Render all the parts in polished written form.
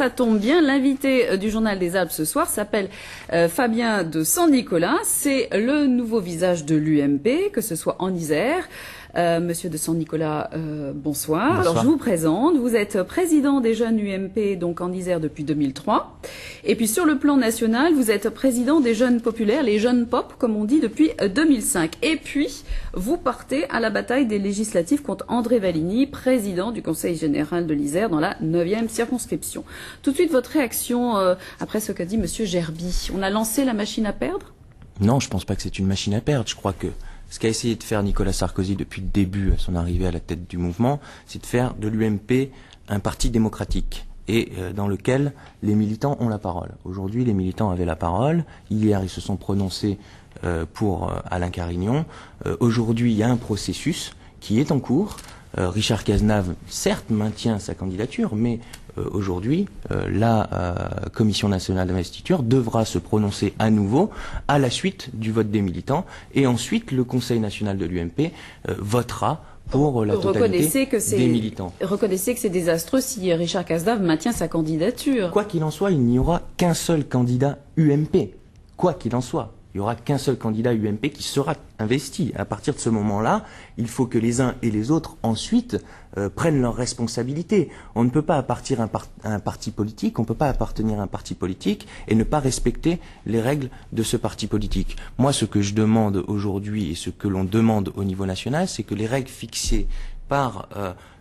Ça tombe bien, l'invité du Journal des Alpes ce soir s'appelle Fabien de San-Nicolas. C'est le nouveau visage de l'UMP, que ce soit en Isère. Monsieur de San-Nicolas, bonsoir. Bonsoir. Alors je vous présente, vous êtes président des jeunes UMP donc en Isère depuis 2003. Et puis sur le plan national, vous êtes président des jeunes populaires, les jeunes pop comme on dit depuis 2005. Et puis vous partez à la bataille des législatives contre André Valigny, président du Conseil général de l'Isère dans la 9e circonscription. Tout de suite votre réaction après ce qu'a dit monsieur Gerby. On a lancé la machine à perdre ? Non, je pense pas que c'est une machine à perdre. Je crois que ce qu'a essayé de faire Nicolas Sarkozy depuis le début, à son arrivée à la tête du mouvement, c'est de faire de l'UMP un parti démocratique et dans lequel les militants ont la parole. Aujourd'hui, les militants avaient la parole. Hier, ils se sont prononcés pour Alain Carignon. Aujourd'hui, il y a un processus qui est en cours. Richard Cazenave, certes, maintient sa candidature, mais aujourd'hui, la Commission nationale d'investiture devra se prononcer à nouveau à la suite du vote des militants, et ensuite le Conseil national de l'UMP votera pour la totalité des militants. Reconnaissez que c'est désastreux si Richard Cazenave maintient sa candidature. Quoi qu'il en soit, il n'y aura qu'un seul candidat UMP. Quoi qu'il en soit. Il n'y aura qu'un seul candidat UMP qui sera investi. À partir de ce moment-là, il faut que les uns et les autres, ensuite, prennent leurs responsabilités. On ne peut pas appartenir à un parti politique, on ne peut pas appartenir à un parti politique et ne pas respecter les règles de ce parti politique. Moi, ce que je demande aujourd'hui et ce que l'on demande au niveau national, c'est que les règles fixées par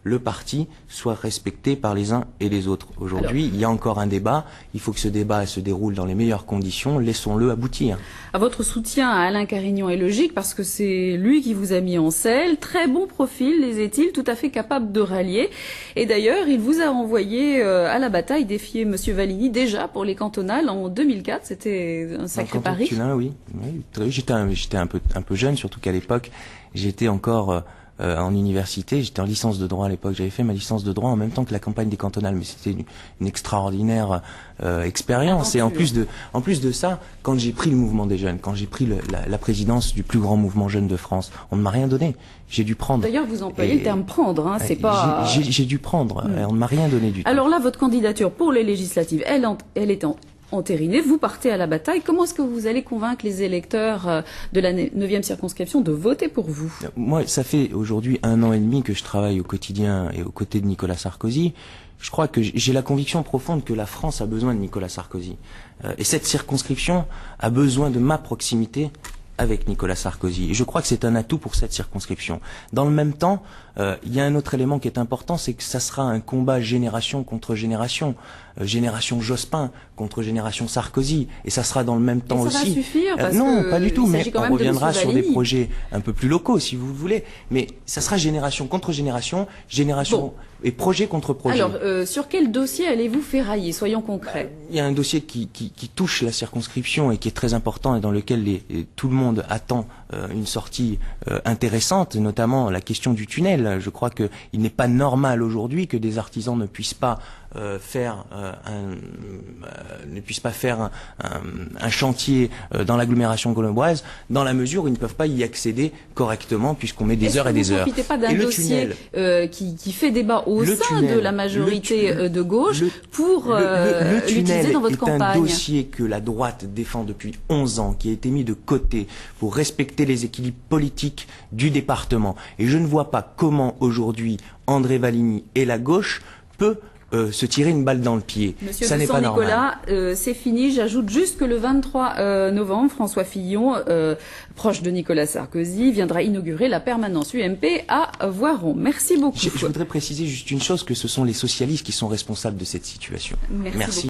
le parti soient respectées par les uns et les autres. Aujourd'hui, il y a encore un débat. Il faut que ce débat se déroule dans les meilleures conditions. Laissons-le aboutir. À votre soutien à Alain Carignon est logique parce que c'est lui qui vous a mis en selle. Très bon profil, les est-il, tout à fait capable de rallier. Et d'ailleurs, il vous a envoyé à la bataille défier monsieur Valigny déjà pour les cantonales en 2004. C'était un sacré pari. Oui. J'étais un peu jeune, surtout qu'à l'époque, j'étais encore en université, j'étais en licence de droit à l'époque, j'avais fait ma licence de droit en même temps que la campagne des cantonales, mais c'était une extraordinaire expérience. Et en plus de ça, quand j'ai pris le mouvement des jeunes, quand j'ai pris la présidence du plus grand mouvement jeune de France, on ne m'a rien donné. J'ai dû prendre. D'ailleurs, vous employez le terme prendre, hein, c'est pas. J'ai dû prendre. On ne m'a rien donné du tout. Alors là, votre candidature pour les législatives, elle est entérinée. Vous partez à la bataille. Comment est-ce que vous allez convaincre les électeurs de la 9e circonscription de voter pour vous? Moi, ça fait aujourd'hui 1 an et demi que je travaille au quotidien et aux côtés de Nicolas Sarkozy. Je crois que j'ai la conviction profonde que la France a besoin de Nicolas Sarkozy. Et cette circonscription a besoin de ma proximité avec Nicolas Sarkozy. Et je crois que c'est un atout pour cette circonscription. Dans le même temps, il y a un autre élément qui est important, c'est que ça sera un combat génération contre génération. Génération Jospin contre génération Sarkozy. Et ça sera dans le même temps aussi. Ça va suffire parce non, que pas du tout, mais on reviendra sur des Valigny. projets un peu plus locaux, si vous voulez. Mais ça sera génération contre génération, génération et projet contre projet. Alors, sur quel dossier allez-vous ferrailler? Soyons concrets. Il y a un dossier qui touche la circonscription et qui est très important et dans lequel tout le monde attend une sortie intéressante, notamment la question du tunnel. Je crois qu'il n'est pas normal aujourd'hui que des artisans ne puissent pas faire un chantier dans l'agglomération grenobloise dans la mesure où ils ne peuvent pas y accéder correctement puisqu'on met des heures et des heures. Est-ce que vous ne profitez pas d'un dossier qui fait débat au sein de la majorité de gauche pour l'utiliser dans votre campagne? C'est un dossier que la droite défend depuis 11 ans, qui a été mis de côté pour respecter les équilibres politiques du département. Et je ne vois pas comment aujourd'hui André Valigny et la gauche peut se tirer une balle dans le pied. Monsieur Ça n'est pas normal. Nicolas, c'est fini. J'ajoute juste que le 23 novembre, François Fillon, proche de Nicolas Sarkozy, viendra inaugurer la permanence UMP à Voiron. Merci beaucoup. Je voudrais préciser juste une chose, que ce sont les socialistes qui sont responsables de cette situation. Merci.